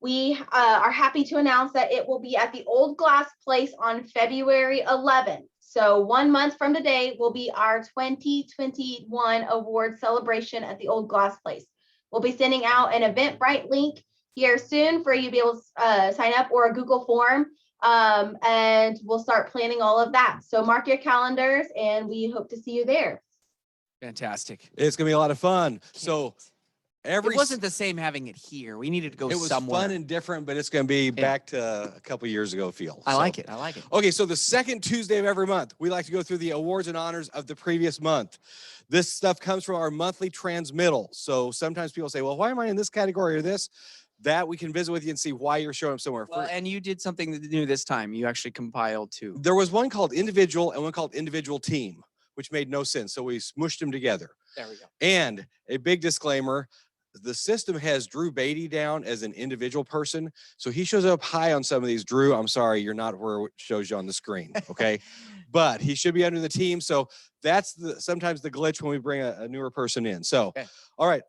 We are happy to announce that it will be at the Old Glass Place on February 11th. So 1 month from today will be our 2021 award celebration at the Old Glass Place. We'll be sending out an Eventbrite link here soon for you to be able to sign up, or a Google form, and we'll start planning all of that. So mark your calendars, and we hope to see you there. Fantastic. It's gonna be a lot of fun. So It wasn't the same having it here. We needed to go it was somewhere. fun and different, but it's gonna be back to a couple years ago feel. I So- like it. I like it. Okay, so the second Tuesday of every month, we like to go through the awards and honors of the previous month. This stuff comes from our monthly transmittal. So sometimes people say, well, why am I in this category or this? That we can visit with you and see why you're showing up somewhere. Well, and you did something new this time. You actually compiled two. There was one called individual and one called individual team, which made no sense. So we smushed them together. There we go. And a big disclaimer, the system has Drew Beatty down as an individual person. So he shows up high on some of these. Drew, I'm sorry, you're not where it shows you on the screen, okay? But he should be under the team. So that's sometimes the glitch when we bring a newer person in. So, Okay. all right,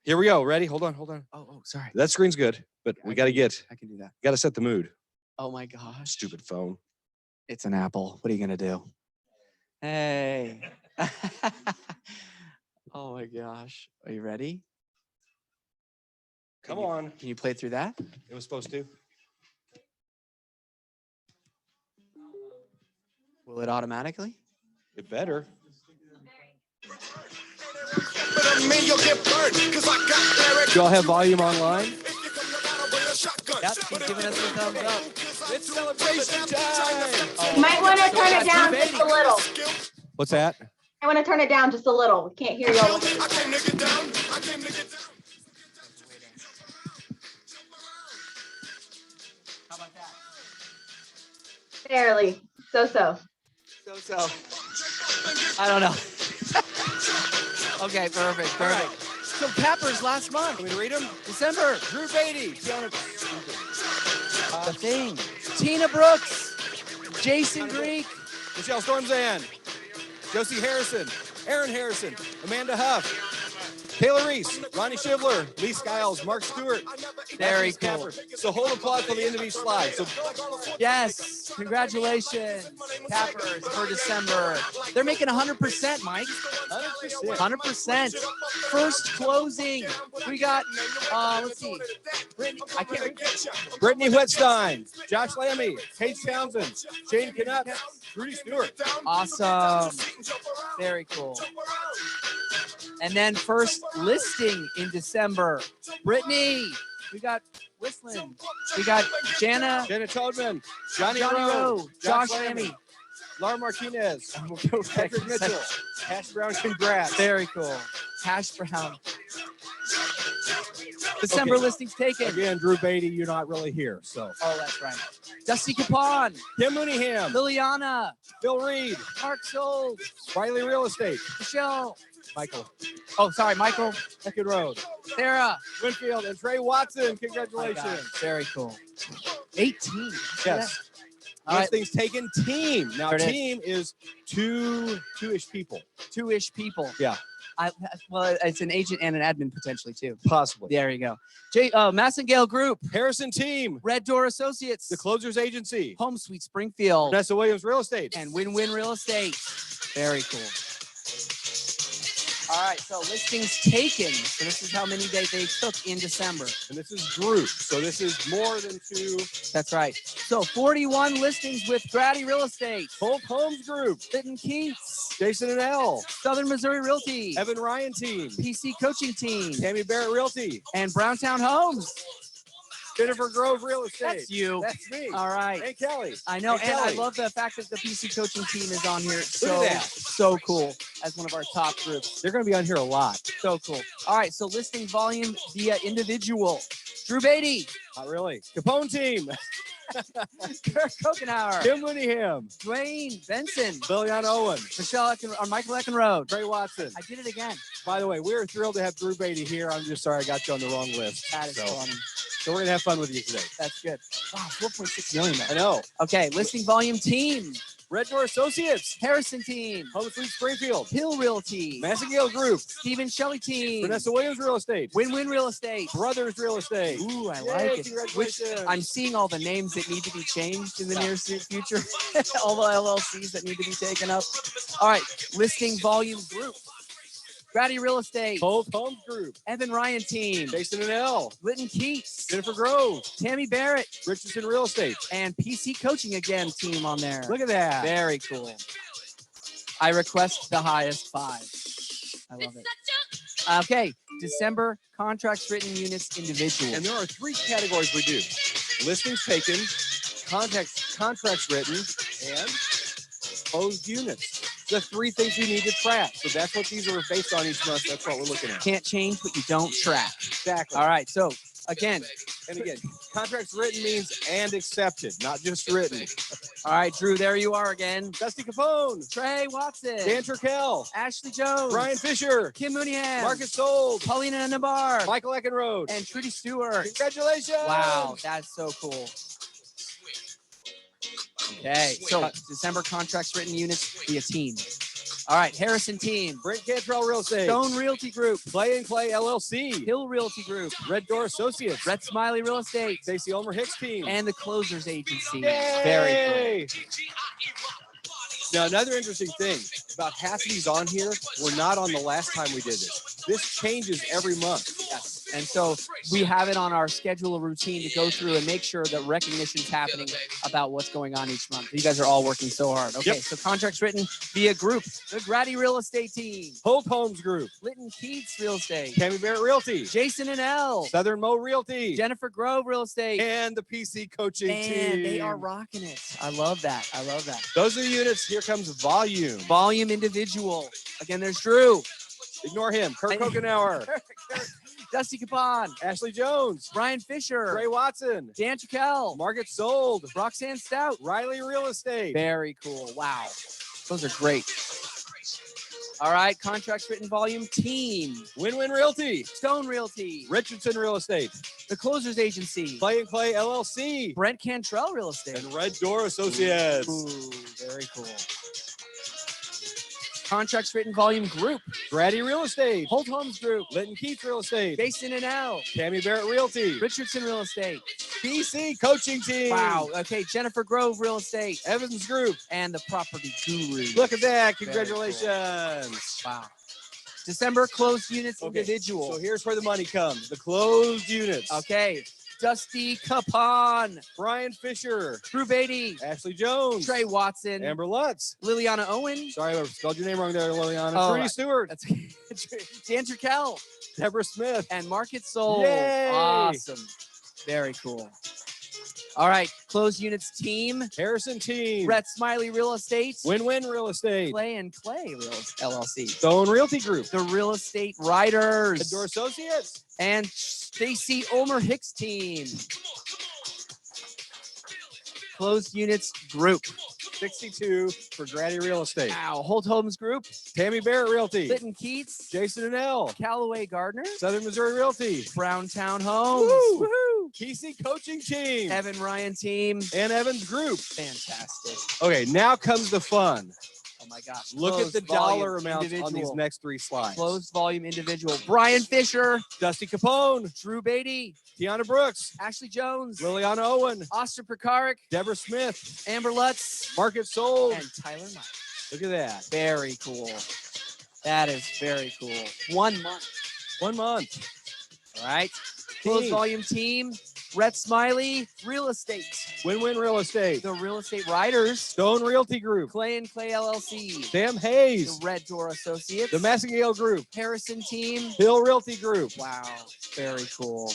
here we go. Ready? Hold on. Oh, sorry. That screen's good, but we got to I can do that. got to set the mood. Oh my gosh. Stupid phone. It's an Apple. What are you gonna do? Hey. Oh my gosh. Are you ready? Come on. Can you play through that? It was supposed to. Will it automatically? It better. Do y'all have volume online? Yep, he's giving us the thumbs up. It's celebration time. You might want to turn it down just a little. What's that? I want to turn it down just a little. We can't hear you all. Barely. So. So. I don't know. Okay, perfect. So Peppers last month. Can we read them? December. Drew Beatty. The Thing. Tina Brooks. Jason Greek. Michelle Stormzan. Josie Harrison. Aaron Harrison. Amanda Huff. Taylor Reese. Ronnie Shivler. Lee Skiles. Mark Stewart. Very Matthew cool. Stafford. So hold applause for the end of each slide. So Yes. Congratulations. Peppers for December. They're making 100%, Mike. 100%. First closing. We got, let's see. Brittany, I can't read. Brittany Whetstein. Josh Lammy. Paige Townsend. Shane Knupp. Rudy Stewart. Awesome. Very cool. And then first listing in December. Brittany. We got Whistling. We got Jana. Jenna Toadman. Johnny Johnny Rowe. Rowe. Josh Lammy. Laura Martinez. Patrick Mitchell. Hash Brown, congrats. Very cool. Hash brown. December Okay. listings taken. Again, Drew Beatty, you're not really here, so. Oh, that's right. Dusty Capon. Tim Mooneyham. Liliana. Bill Reed. Mark Sold. Riley Real Estate. Michelle. Michael. Oh, sorry, Michael. Eckerd Road. Sarah. Winfield and Trey Watson. Oh my Congratulations. God, very cool. 18. Yes. All right. Listings taken team. Now There it is. team is two-ish people. Two-ish people. Yeah. Well, it's an agent and an admin potentially too. Possibly. There you go. Massengale Group. Harrison Team. Red Door Associates. The Closers Agency. Home Sweet Springfield. Vanessa Williams Real Estate. And Win-Win Real Estate. Very cool. All right, so listings taken. So this is how many days they took in December. And this is group. So this is more than 2. That's right. So 41 listings with Grady Real Estate, Hope Homes Group. Fitton Keats, Jason and L. Southern Missouri Realty, Evan Ryan team. PC Coaching Team, Tammy Barrett Realty. and Browntown Homes. Jennifer Grove Real Estate. That's you. That's me. All right. Hey, Kelly. I know, Hey, and I Kelly. love the fact that the PC Coaching Team is on here. Look So, at that. so cool as one of our top groups. They're going to be on here a lot. So cool. All right, so listing volume via individual. Drew Beatty, Not really. Capone team. Kirk Kokenauer, Kim Mooneyham. Dwayne Benson, Liliana Owen. Michael Eckenrode. Trey Watson. I did it again. By the way, we're thrilled to have Drew Beatty here. I'm just sorry I got you on the wrong list. That is funny. So we're going to have fun with you today. That's good. Wow, 4.6 million. I know. Okay, listing volume team. Red Door Associates. Harrison Team, Home Sweet Springfield. Hill Realty, Massagale Group. Stephen Shelley Team, Vanessa Williams Real Estate. Win-Win Real Estate. Brothers Real Estate. Ooh, I Yay, like it. Which congratulations. I'm seeing all the names that need to be changed in the near future. All the LLCs that need to be taken up. All right, listing volume group. Grady Real Estate, Hope Homes Group. Evan Ryan Team, Jason and L. Lytton Keats, Jennifer Grove. Tammy Barrett, Richardson Real Estate. and PC Coaching Again team on there. Look at that. Very cool. I request the highest 5. I love it. Okay, December contracts written units individual. And there are 3 categories we do. Listings taken, contracts written, and closed units. The 3 things we need to track. So that's what these are based on each month. That's what we're looking at. Can't change what you don't track. Exactly. All right, so again, And again, contracts written means and accepted, not just written. all right, Drew, there you are again. Dusty Capone, Trey Watson, Dan Turkel, Ashley Jones, Brian Fisher, Kim Mooneyham, Marcus Sold, Paulina Nabar, Michael Eckenrode. and Trudy Stewart. Congratulations. Wow, that's so cool. Okay, so December contracts written units via team. All right, Harrison Team, Brent Cantrell Real Estate, Stone Realty Group, Clay and Clay LLC, Hill Realty Group, Red Door Associates, Brett Smiley Real Estate, Stacey Ulmer Hicks team. and the Closers Agency. Yay! Very cool. Now, another interesting thing, about half of these on here were not on the last time we did this. This changes every month. Yes. And so we have it on our schedule of routine to go through and make sure that recognition's happening about what's going on each month. You guys are all working so hard. Okay, Yep. so contracts written via group. The Grady Real Estate Team, Hope Homes Group, Lytton Keats Real Estate, Tammy Barrett Realty, Jason and L, Southern Mo Realty, Jennifer Grove Real Estate, and the PC Coaching and team. they are rocking it. I love that. I love that. Those are the units. Here comes volume. Volume individual. Again, there's Drew, Ignore him. Kirk Kokenauer, Dusty Capon, Ashley Jones, Brian Fisher, Trey Watson, Dan Trikel, Margaret Sold, Roxanne Stout. Riley Real Estate. Very cool. Wow. Those are great. All right, contracts written volume team. Win-Win Realty, Stone Realty, Richardson Real Estate, the Closers Agency, Clay and Clay LLC, Brent Cantrell Real Estate. and Red Door Associates. Ooh, very cool. Contracts written volume group. Grady Real Estate, Holt Homes Group, Lytton Keats Real Estate, Jason and L, Tammy Barrett Realty, Richardson Real Estate. PC Coaching Team. Wow. Okay, Jennifer Grove Real Estate, Evans Group. and the Property Guru. Look at that. Very Congratulations. Wow. December closed units Okay, individual. So here's where the money comes. The closed units. Okay. Dusty Capon, Brian Fisher, Drew Beatty, Ashley Jones, Trey Watson, Amber Lutz. Liliana Owen. Sorry, I spelled your name wrong there, Liliana. Oh, Trudy right. Stewart, That's Dan Trikel Deborah Smith. and Market Soul. Yay! Awesome. Very cool. All right. Closed units team. Harrison Team, Brett Smiley Real Estate. Win-Win Real Estate, Clay and Clay Real LLC. Stone Realty Group, The Real Estate Writers. Red Door Associates, And Stacy Ulmer Hicks team. Closed units group. 62 for Grady Real Estate, Wow. Holt Homes Group. Tammy Barrett Realty, Lytton Keats. Jason and L, Callaway Gardner. Southern Missouri Realty, Browntown Homes. Woo! Woohoo. PC Coaching Team, Evan Ryan team. and Evans Group. Fantastic. Okay, now comes the fun. Oh my gosh. Look at Closed the volume dollar amounts on these individual. next 3 slides. Closed volume individual. Brian Fisher. Dusty Capone, Drew Beatty. Tiana Brooks, Ashley Jones. Liliana Owen, Oster Prakarik. Deborah Smith, Amber Lutz. Market Sold. And Tyler Mike. Look at that. Very cool. That is very cool. 1 month. 1 month. All right. Close Team. volume team. Rhett Smiley, real estate. Win-win real estate. The real estate writers. Stone Realty Group. Clay and Clay LLC. Sam The Hayes. Red Door Associates. The Massingale Group. Harrison team. Hill Realty Group. Wow. Very cool.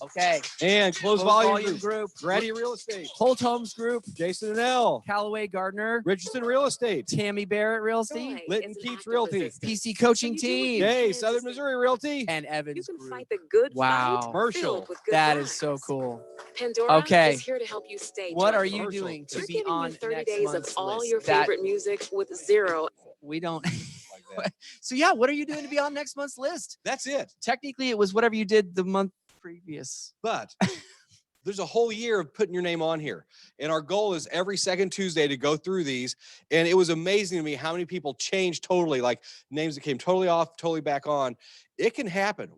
Okay. And Close Volume Group. Group. Grady Real Estate. Holt Homes Group. Jason and L. Callaway Gardner. Richardson Real Estate. Tammy Barrett Real Estate. Litton Keats Realty. PC Coaching Team. Yay, Southern Missouri Realty. And You Evans can Group. fight the good Wow. fight Commercial. filled with good That is so vibes. cool. Pandora Okay. is here to help you stay. What are joyful. you Commercial. doing to We're be giving on you 30 next days of month's all list? your That favorite music with zero. we don't. Like that. So yeah, what are you doing to be on next month's list? That's it. Technically, it was whatever you did the month previous. But there's a whole year of putting your name on here. And our goal is every second Tuesday to go through these. And it was amazing to me how many people changed totally, like names that came totally off, totally back on. It can happen.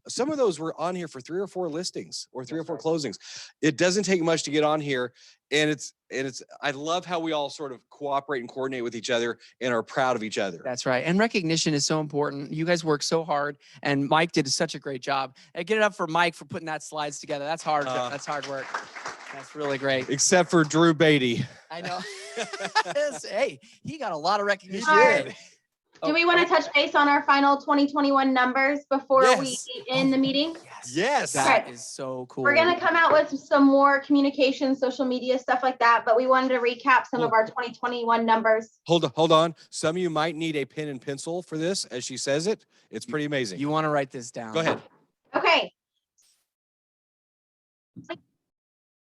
Some of those were on here for 3 or 4 listings or 3 or 4 closings. It doesn't take much to get on here. And I love how we all sort of cooperate and coordinate with each other and are proud of each other. That's right. And recognition is so important. You guys work so hard, and Mike did such a great job. And get it up for Mike for putting that slides together. That's hard. That's hard work. That's really great. Except for Drew Beatty. I know. Hey, he got a lot of recognition. All right. Do we want to touch base on our final 2021 numbers before we Yes. end the meeting? Yes. That Okay. is so cool. We're going to come out with some more communication, social media, stuff like that, but we wanted to recap some of our 2021 numbers. Hold on. Some of you might need a pen and pencil for this as she says it. It's pretty amazing. You want to write this down? Go ahead. Okay.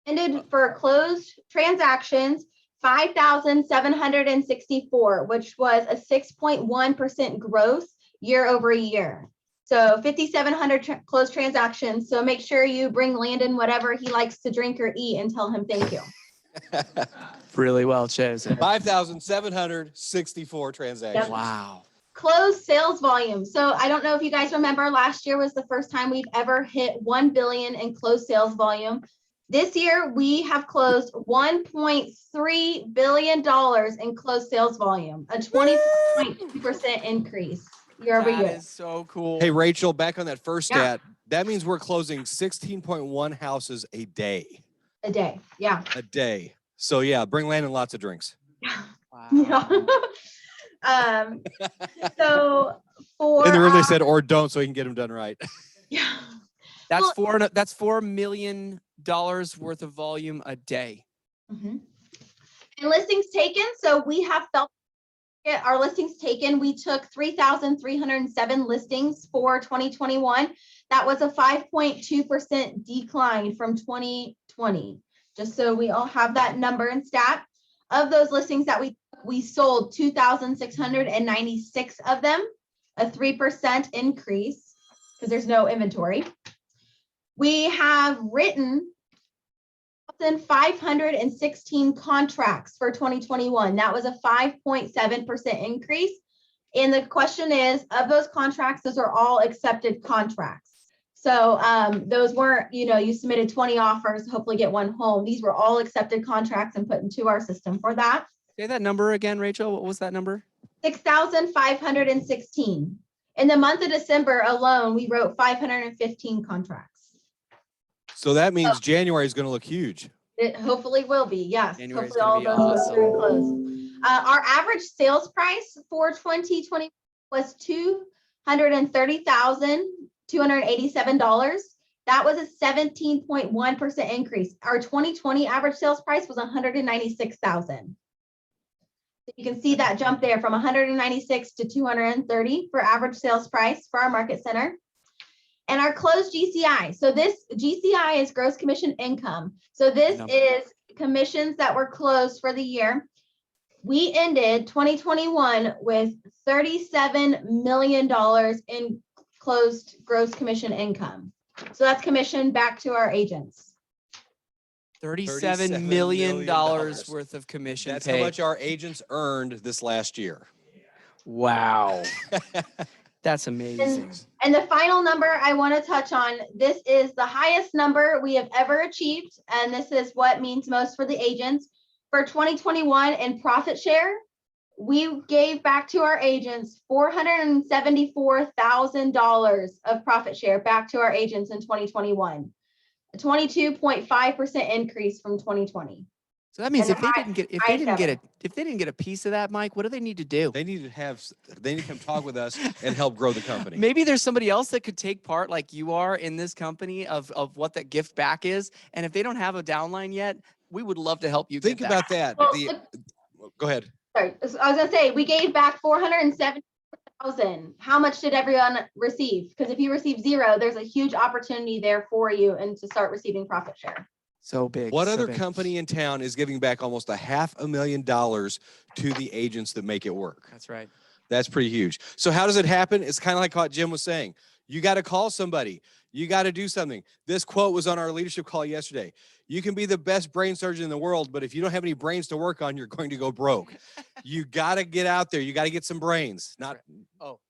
Ended for closed transactions, 5,764, which was a 6.1% growth year over year. So 5,700 closed transactions. So make sure you bring Landon whatever he likes to drink or eat and tell him thank you. Really well chosen. 5,764 transactions. Yep. Wow. Closed sales volume. So I don't know if you guys remember, last year was the first time we've ever hit 1 billion in closed sales volume. This year, we have closed $1.3 billion in closed sales volume, a 20.2% increase year over That year. is so cool. Hey, Rachel, back on that first Yeah. stat, that means we're closing 16.1 houses a day. A day. Yeah. A day. So yeah, bring Landon lots of drinks. Wow. Yeah. So for In the room they said, or don't, so he can get them done right. yeah. That's Well- $4 million worth of volume a day. Mhm. And listings taken. So we have felt our listings taken. We took 3,307 listings for 2021. That was a 5.2% decline from 2020. Just so we all have that number and stat. Of those listings that we sold 2,696 of them, a 3% increase because there's no inventory. We have written 516 contracts for 2021. That was a 5.7% increase. And the question is, of those contracts, those are all accepted contracts. So those weren't, you submitted 20 offers, hopefully get one home. These were all accepted contracts and put into our system for that. Say that number again, Rachel. What was that number? 6,516. In the month of December alone, we wrote 515 contracts. So that means January is going to look huge. It hopefully will be, yes. January's Hopefully gonna all be those awesome. will close. Our average sales price for 2020 was $230,287. That was a 17.1% increase. Our 2020 average sales price was $196,000. You can see that jump there from 196 to 230 for average sales price for our market center. And our closed GCI. So this GCI is gross commission income. So this Number. is commissions that were closed for the year. We ended 2021 with $37 million in closed gross commission income. So that's commission back to our agents. $37 million worth of commission That's paid. how much our agents earned this last year. Wow. That's amazing. And the final number I want to touch on, this is the highest number we have ever achieved. And this is what means most for the agents. For 2021 in profit share, We gave back to our agents $474,000 of profit share back to our agents in 2021, a 22.5% increase from 2020. So that means And if they didn't I-7. get a piece of that, Mike, what do they need to do? They need to come talk with us and help grow the company. Maybe there's somebody else that could take part like you are in this company of what that gift back is. And if they don't have a downline yet, we would love to help you. Think get about that. Well, Go ahead. sorry, I was gonna say, we gave back 470,000. How much did everyone receive? Because if you receive 0, there's a huge opportunity there for you and to start receiving profit share. So big. What so other big. company in town is giving back almost $500,000 to the agents that make it work? That's right. That's pretty huge. So how does it happen? It's kind of like what Jim was saying. You got to call somebody. You got to do something. This quote was on our leadership call yesterday. You can be the best brain surgeon in the world, but if you don't have any brains to work on, you're going to go broke. You got to get out there. You got to get some brains.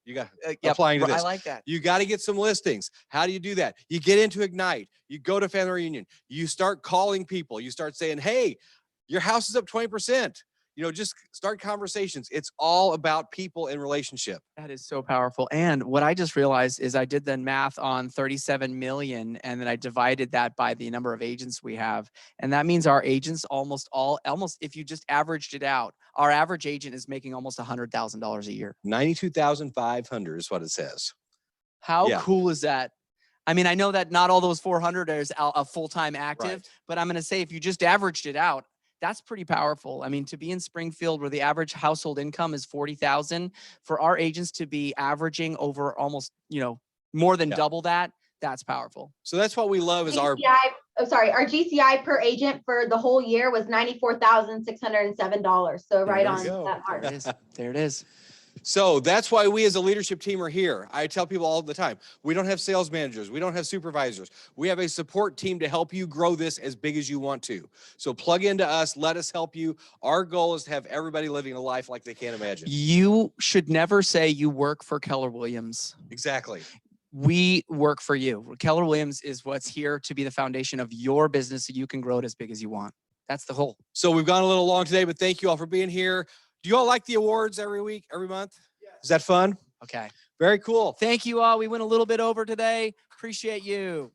You got applying to this. I like that. You got to get some listings. How do you do that? You get into Ignite. You go to family reunion. You start calling people. You start saying, hey, your house is up 20%. Just start conversations. It's all about people and relationship. That is so powerful. And what I just realized is I did the math on 37 million and then I divided that by the number of agents we have. And that means our agents almost if you just averaged it out, our average agent is making almost $100,000 a year. 92,500 is what it says. How cool is that? I mean, I know that not all those 400 is a full-time active, Right. but I'm going to say if you just averaged it out, that's pretty powerful. I mean, to be in Springfield where the average household income is 40,000, for our agents to be averaging over almost, more than double that, that's powerful. So that's what we love is our GCI per agent for the whole year was $94,607. So right on that mark. There it is. There it is. So that's why we as a leadership team are here. I tell people all the time, we don't have sales managers. We don't have supervisors. We have a support team to help you grow this as big as you want to. So plug into us. Let us help you. Our goal is to have everybody living a life like they can't imagine. You should never say you work for Keller Williams. Exactly. We work for you. Keller Williams is what's here to be the foundation of your business so you can grow it as big as you want. That's the whole. So we've gone a little long today, but thank you all for being here. Do you all like the awards every week, every month? Yes. Is that fun? Okay. Very cool. Thank you all. We went a little bit over today. Appreciate you.